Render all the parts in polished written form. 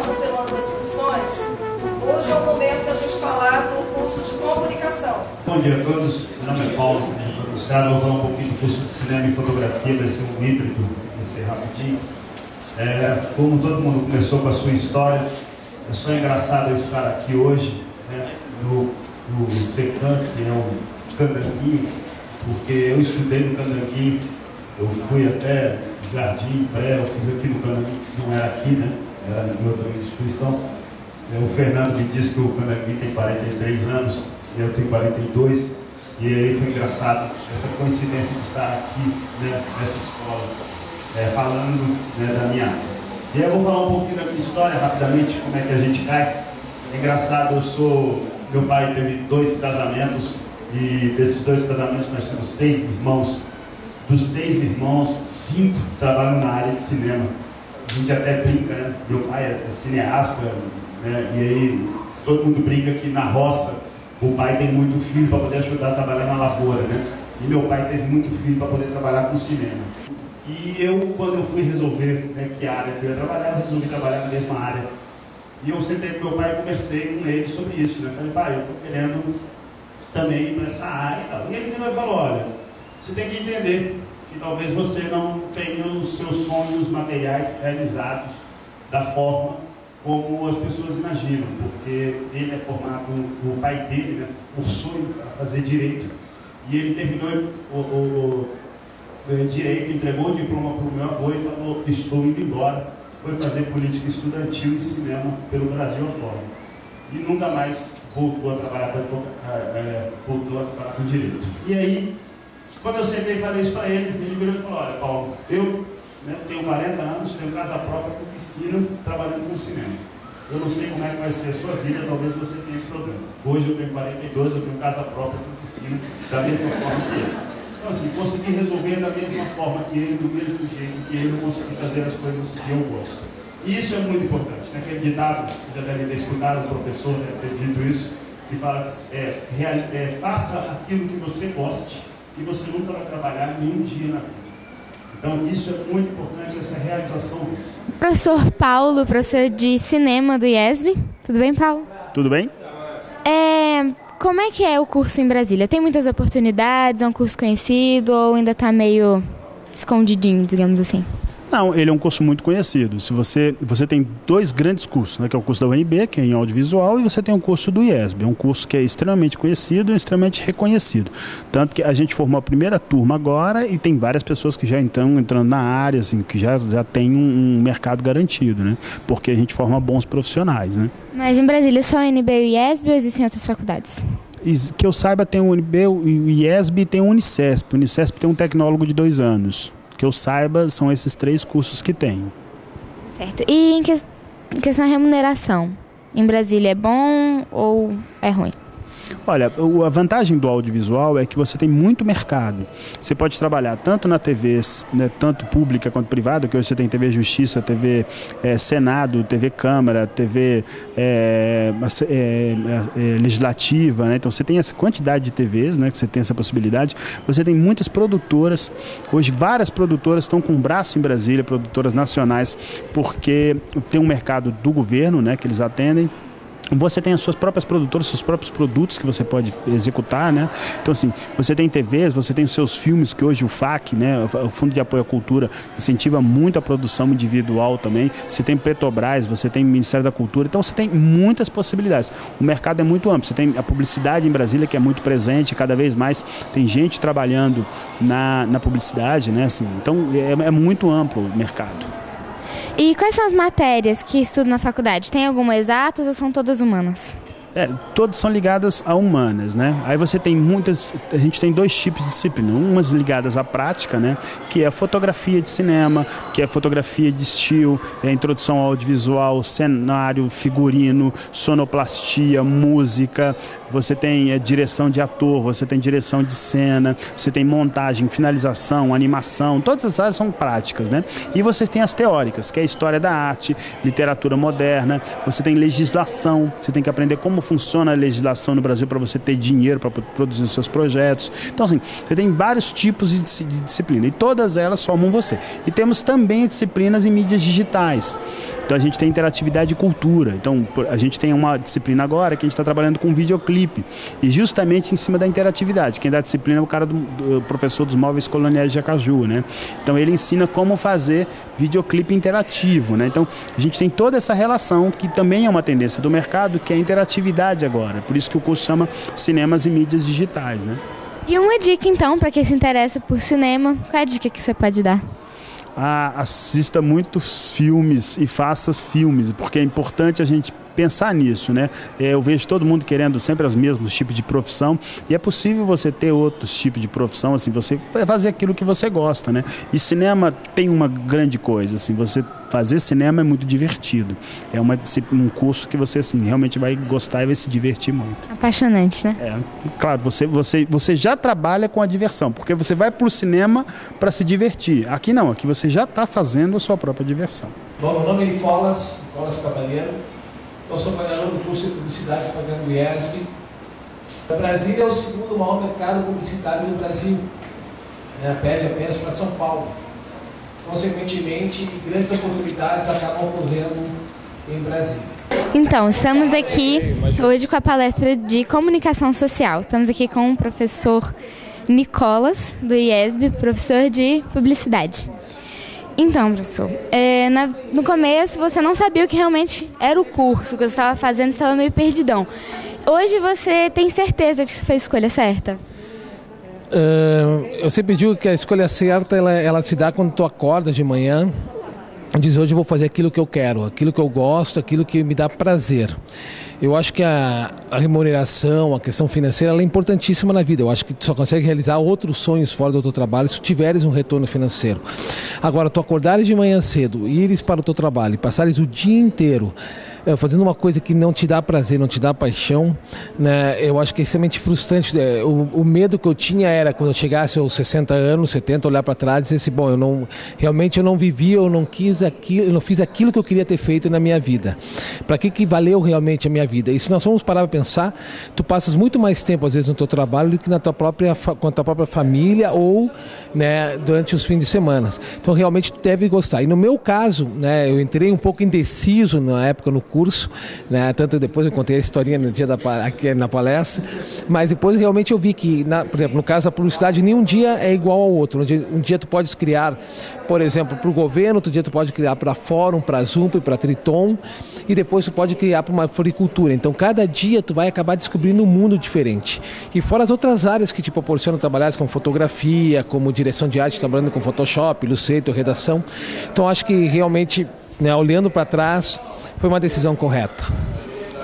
nossa Semana das Profissões, hoje é o momento da gente falar do curso de comunicação. Bom dia a todos, meu nome é Paulo, eu vou falar um pouquinho do curso de cinema e fotografia, vai ser um híbrido, vai ser rapidinho. Como todo mundo começou com a sua história, é só engraçado eu estar aqui hoje, né, no CECAM, que é o Candanguinho, porque eu estudei no Candanguinho, eu fui até Jardim, Pré, eu fiz aqui no Candanguinho, não era aqui, né, era em outra instituição. O Fernando me disse que o Candanguinho tem 43 anos, eu tenho 42, e aí foi engraçado essa coincidência de estar aqui, né, nessa escola, falando, né, da minha área. E aí eu vou falar um pouquinho da minha história rapidamente, como é que a gente cai. É engraçado, meu pai teve 2 casamentos, e desses 2 casamentos nós temos 6 irmãos. Dos 6 irmãos, 5 trabalham na área de cinema. A gente até brinca, né? Meu pai é cineasta, né? E aí todo mundo brinca que na roça o pai tem muito filho para poder ajudar a trabalhar na lavoura, né? E meu pai teve muito filho para poder trabalhar com cinema. E eu, quando eu fui resolver, né, que área que eu ia trabalhar, eu resolvi trabalhar na mesma área. E eu sentei com meu pai e conversei com ele sobre isso, né? Falei, pai, eu estou querendo também ir para essa área e tal. E ele virou e falou, olha, você tem que entender que talvez você não tenha os seus sonhos materiais realizados da forma como as pessoas imaginam, porque ele é formado, o pai dele, né, cursou a fazer direito, e ele terminou o direito, entregou o diploma para o meu avô e falou, estou indo embora, foi fazer política estudantil e cinema pelo Brasil afora. E nunca mais voltou a trabalhar com direito. E aí, quando eu sentei e falei isso para ele, ele virou e falou, olha, Paulo, eu, né, tenho 40 anos, tenho casa própria com piscina, trabalhando com cinema. Eu não sei como é que vai ser a sua vida, talvez você tenha esse problema. Hoje eu tenho 42, eu tenho casa própria com piscina, da mesma forma que ele. Então assim, consegui resolver da mesma forma que ele, do mesmo jeito que ele, eu consegui fazer as coisas que eu gosto. E isso é muito importante, né? Aquele ditado, que já deve ter escutado, o professor deve ter dito isso, que fala que faça aquilo que você goste e você nunca vai trabalhar nenhum dia na vida. Então isso é muito importante, essa realização disso. Professor Paulo, professor de cinema do IESB. Tudo bem, Paulo? Tudo bem? Como é que é o curso em Brasília? Tem muitas oportunidades? É um curso conhecido ou ainda está meio escondidinho, digamos assim? Não, ele é um curso muito conhecido. Se você tem 2 grandes cursos, né, que é o curso da UNB, que é em audiovisual, e você tem o curso do IESB. É um curso que é extremamente conhecido e extremamente reconhecido. Tanto que a gente formou a primeira turma agora e tem várias pessoas que já estão entrando na área, assim, que já tem um mercado garantido, né? Porque a gente forma bons profissionais, né? Mas em Brasília só a UNB e o IESB ou existem outras faculdades? Que eu saiba, tem o UNB, o IESB e tem o Unicesp. O Unicesp tem um tecnólogo de 2 anos. Que eu saiba, são esses 3 cursos que tem. Certo. E em questão da remuneração, em Brasília é bom ou é ruim? Olha, a vantagem do audiovisual é que você tem muito mercado. Você pode trabalhar tanto na TV, né, tanto pública quanto privada, que hoje você tem TV Justiça, TV Senado, TV Câmara, TV Legislativa, né? Então você tem essa quantidade de TVs, né, que você tem essa possibilidade. Você tem muitas produtoras, hoje várias produtoras estão com um braço em Brasília, produtoras nacionais, porque tem um mercado do governo, né, que eles atendem. Você tem as suas próprias produtoras, seus próprios produtos que você pode executar, né? Então, assim, você tem TVs, você tem os seus filmes, que hoje o FAC, né, o Fundo de Apoio à Cultura, incentiva muito a produção individual também. Você tem Petrobras, você tem Ministério da Cultura, então você tem muitas possibilidades. O mercado é muito amplo. Você tem a publicidade em Brasília, que é muito presente, cada vez mais tem gente trabalhando na publicidade, né? Assim, então, é muito amplo o mercado. E quais são as matérias que estudam na faculdade? Tem alguma exatas ou são todas humanas? Todas são ligadas a humanas, né? Aí você tem a gente tem 2 tipos de disciplina, umas ligadas à prática, né? Que é a fotografia de cinema, que é a fotografia de estilo, a introdução ao audiovisual, cenário, figurino, sonoplastia, música, você tem direção de ator, você tem direção de cena, você tem montagem, finalização, animação, todas essas áreas são práticas, né? E você tem as teóricas, que é a história da arte, literatura moderna, você tem legislação, você tem que aprender como funciona a legislação no Brasil para você ter dinheiro para produzir os seus projetos. Então, assim, você tem vários tipos de disciplina e todas elas formam você. E temos também disciplinas em mídias digitais, Então a gente tem interatividade e cultura. Então a gente tem uma disciplina agora que a gente está trabalhando com videoclipe, e justamente em cima da interatividade. Quem dá a disciplina é o cara do professor dos móveis coloniais de Acaju, né? Então ele ensina como fazer videoclipe interativo, né? Então a gente tem toda essa relação que também é uma tendência do mercado, que é a interatividade agora. Por isso que o curso chama Cinemas e Mídias Digitais, né? E uma dica então para quem se interessa por cinema, qual é a dica que você pode dar? Assista muitos filmes e faça filmes, porque é importante a gente pensar nisso, né? Eu vejo todo mundo querendo sempre os mesmos tipos de profissão, e é possível você ter outros tipos de profissão, assim, você fazer aquilo que você gosta, né? E cinema tem uma grande coisa, assim, você fazer cinema é muito divertido. É um curso que você, assim, realmente vai gostar e vai se divertir muito. Apaixonante, né? Claro, você já trabalha com a diversão, porque você vai para o cinema para se divertir. Aqui não, aqui você já está fazendo a sua própria diversão. Bom, meu nome é Nicolas Cavaleiro. Eu sou coordenador do curso de Publicidade e Propaganda do IESB. Brasília é o segundo maior mercado publicitário do Brasil, né? Perde apenas para São Paulo. Consequentemente, grandes oportunidades acabam ocorrendo em Brasília. Então, estamos aqui hoje com a palestra de comunicação social. Estamos aqui com o professor Nicolas, do IESB, professor de publicidade. Então, professor, no começo você não sabia o que realmente era o curso que você estava fazendo, estava meio perdidão. Hoje você tem certeza de que você fez a escolha certa? Eu sempre digo que a escolha certa ela se dá quando tu acorda de manhã e diz: hoje eu vou fazer aquilo que eu quero, aquilo que eu gosto, aquilo que me dá prazer. Eu acho que a remuneração, a questão financeira, ela é importantíssima na vida. Eu acho que tu só consegue realizar outros sonhos fora do teu trabalho se tu tiveres um retorno financeiro. Agora, tu acordares de manhã cedo, ires para o teu trabalho e passares o dia inteiro fazendo uma coisa que não te dá prazer, não te dá paixão, né? Eu acho que é extremamente frustrante. O medo que eu tinha era quando eu chegasse aos 60 anos, 70, olhar para trás e dizer assim: bom, realmente eu não vivi, eu não quis aquilo, eu não fiz aquilo que eu queria ter feito na minha vida. Para que valeu realmente a minha vida? E se nós formos parar para pensar, tu passas muito mais tempo às vezes no teu trabalho do que com a tua própria família ou, né, durante os fins de semana. Então realmente tu deve gostar. E no meu caso, né, eu entrei um pouco indeciso na época no curso, né, tanto depois eu contei a historinha no dia aqui na palestra, mas depois realmente eu vi que, por exemplo, no caso da publicidade, nenhum dia é igual ao outro. Um dia tu podes criar, por exemplo, para o governo, outro dia tu pode criar para a Fórum, para a Zump, para a Triton, e depois tu pode criar para uma floricultura. Então cada dia tu vai acabar descobrindo um mundo diferente. E fora as outras áreas que te proporcionam trabalhar, como fotografia, como direção de arte, trabalhando com Photoshop, Illustrator, redação. Então acho que realmente, né, olhando para trás, foi uma decisão correta.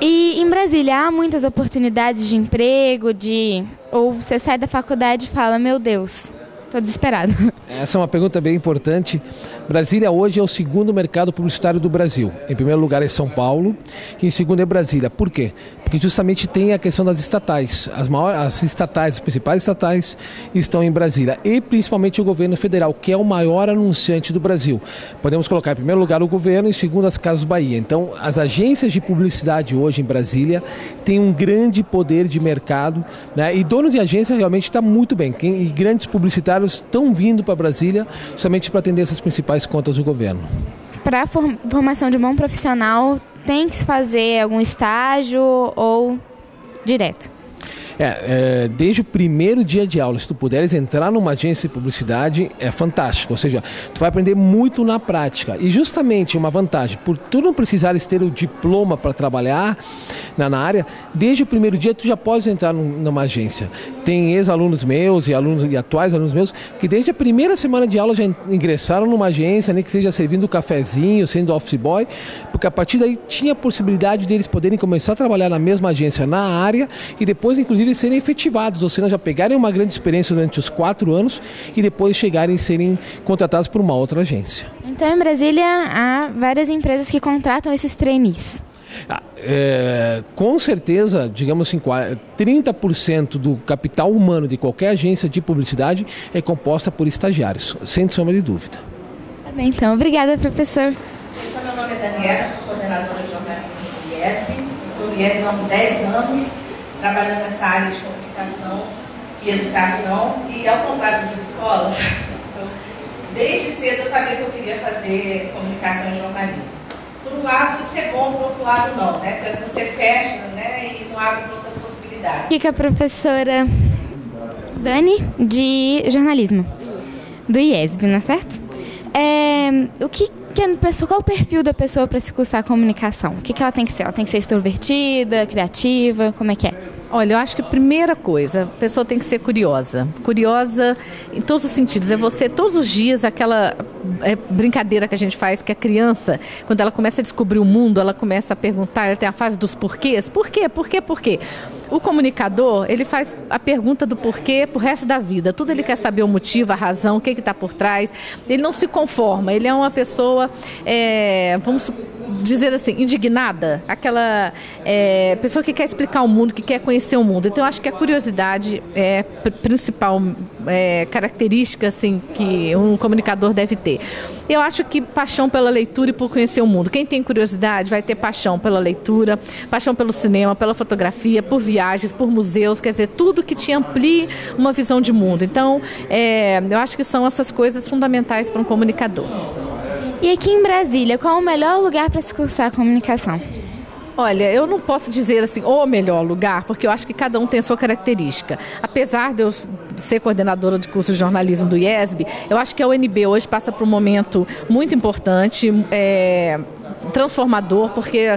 E em Brasília há muitas oportunidades de emprego, ou você sai da faculdade e fala: meu Deus, estou desesperado. Essa é uma pergunta bem importante. Brasília hoje é o segundo mercado publicitário do Brasil. Em primeiro lugar é São Paulo e em segundo é Brasília. Por quê? Porque justamente tem a questão das estatais. As principais estatais estão em Brasília, e principalmente o governo federal, que é o maior anunciante do Brasil. Podemos colocar em primeiro lugar o governo e em segundo as Casas Bahia. Então as agências de publicidade hoje em Brasília têm um grande poder de mercado, né? E dono de agência realmente está muito bem. E grandes publicitários estão vindo para Brasília justamente para atender essas principais contas do governo. Para a formação de um bom profissional, tem que se fazer algum estágio ou direto? Desde o primeiro dia de aula, se tu puderes entrar numa agência de publicidade, é fantástico. Ou seja, tu vai aprender muito na prática. E justamente uma vantagem, por tu não precisares ter o diploma para trabalhar na área, desde o primeiro dia tu já podes entrar numa agência. Tem ex-alunos meus e atuais alunos meus que desde a primeira semana de aula já ingressaram numa agência, nem que seja servindo cafezinho, sendo office boy, porque a partir daí tinha a possibilidade deles poderem começar a trabalhar na mesma agência na área e depois, inclusive, serem efetivados, ou seja, já pegarem uma grande experiência durante os 4 anos e depois chegarem a serem contratados por uma outra agência. Então, em Brasília, há várias empresas que contratam esses trainees. Com certeza, digamos assim, 30% do capital humano de qualquer agência de publicidade é composta por estagiários, sem sombra de dúvida. Tá bem, então. Obrigada, professor. Então, meu nome é Daniela, sou coordenadora de jornalismo do IESB. Estou no IESB há uns 10 anos, trabalhando nessa área de comunicação e educação, e ao contrário de Nicolas, desde cedo eu sabia que eu queria fazer comunicação e jornalismo. Por lado não, né? Porque às vezes você fecha, né, e não abre para outras possibilidades. Aqui com a professora Dani, de jornalismo, do IESB, não é certo? Qual o perfil da pessoa para se cursar comunicação? O que ela tem que ser? Ela tem que ser extrovertida, criativa, como é que é? Olha, eu acho que a primeira coisa, a pessoa tem que ser curiosa. Curiosa em todos os sentidos. É você, todos os dias, aquela brincadeira que a gente faz, que a criança, quando ela começa a descobrir o mundo, ela começa a perguntar, ela tem a fase dos porquês. Por quê? Por quê? Por quê? O comunicador, ele faz a pergunta do porquê pro resto da vida. Tudo ele quer saber o motivo, a razão, o que está por trás. Ele não se conforma. Ele é uma pessoa, vamos dizer assim, indignada. Aquela pessoa que quer explicar o mundo, que quer conhecer o mundo. Então, eu acho que a curiosidade é a principal característica assim, que um comunicador deve ter. Eu acho que paixão pela leitura e por conhecer o mundo. Quem tem curiosidade vai ter paixão pela leitura, paixão pelo cinema, pela fotografia, por viagens, por museus, quer dizer, tudo que te amplie uma visão de mundo. Então, eu acho que são essas coisas fundamentais para um comunicador. E aqui em Brasília, qual é o melhor lugar para se cursar comunicação? Olha, eu não posso dizer assim, o melhor lugar, porque eu acho que cada um tem a sua característica. Apesar de eu ser coordenadora de curso de jornalismo do IESB, eu acho que a UNB hoje passa por um momento muito importante, transformador, porque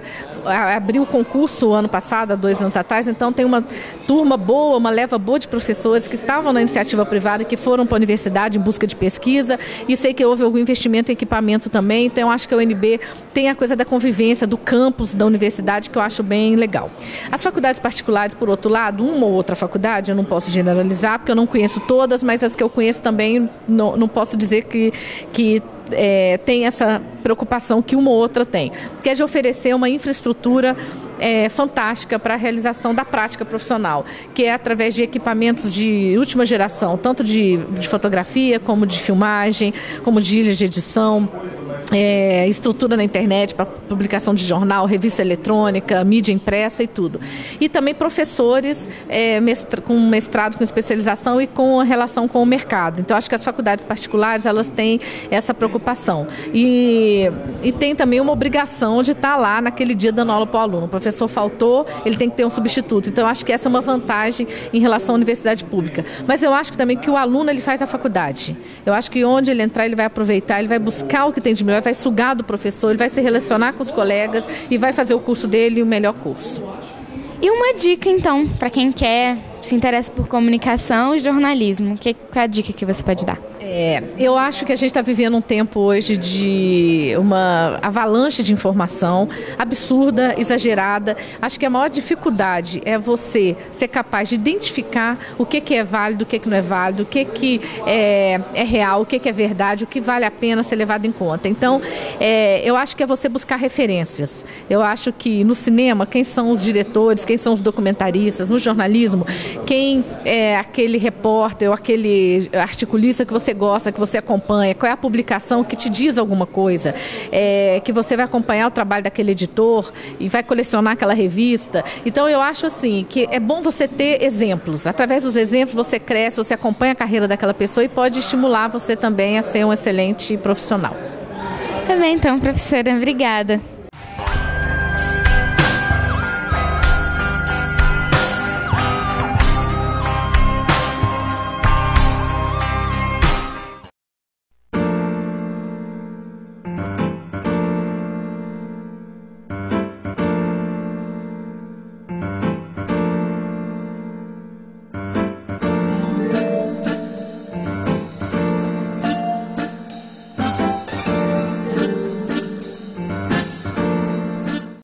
abriu o concurso ano passado, há 2 anos atrás, então tem uma turma boa, uma leva boa de professores que estavam na iniciativa privada e que foram para a universidade em busca de pesquisa, e sei que houve algum investimento em equipamento também, então eu acho que a UNB tem a coisa da convivência, do campus da universidade, que eu acho bem legal. As faculdades particulares, por outro lado, uma ou outra faculdade, eu não posso generalizar, porque eu não conheço todas, mas as que eu conheço também, não posso dizer que tem essa preocupação que uma ou outra tem, que é de oferecer uma infraestrutura fantástica para a realização da prática profissional, que é através de equipamentos de última geração, tanto de fotografia, como de filmagem, como de ilhas de edição, estrutura na internet para publicação de jornal, revista eletrônica, mídia impressa e tudo. E também professores com mestrado, com especialização e com a relação com o mercado. Então, acho que as faculdades particulares, elas têm essa preocupação. E tem também uma obrigação de estar lá naquele dia dando aula para o aluno. O professor faltou, ele tem que ter um substituto. Então, eu acho que essa é uma vantagem em relação à universidade pública. Mas eu acho que também que o aluno, ele faz a faculdade. Eu acho que onde ele entrar, ele vai aproveitar, ele vai buscar o que tem de melhor, vai sugar do professor, ele vai se relacionar com os colegas e vai fazer o curso dele o melhor curso. E uma dica, então, para quem se interessa por comunicação e jornalismo, qual é a dica que você pode dar? Eu acho que a gente está vivendo um tempo hoje de uma avalanche de informação absurda, exagerada. Acho que a maior dificuldade é você ser capaz de identificar o que é válido, o que não é válido, o que é real, o que é verdade, o que vale a pena ser levado em conta. Então, eu acho que é você buscar referências. Eu acho que no cinema, quem são os diretores, quem são os documentaristas, no jornalismo, quem é aquele repórter ou aquele articulista que você gosta, que você acompanha, qual é a publicação que te diz alguma coisa, que você vai acompanhar o trabalho daquele editor e vai colecionar aquela revista. Então, eu acho assim, que é bom você ter exemplos. Através dos exemplos você cresce, você acompanha a carreira daquela pessoa e pode estimular você também a ser um excelente profissional. Tá bem, então, professora. Obrigada.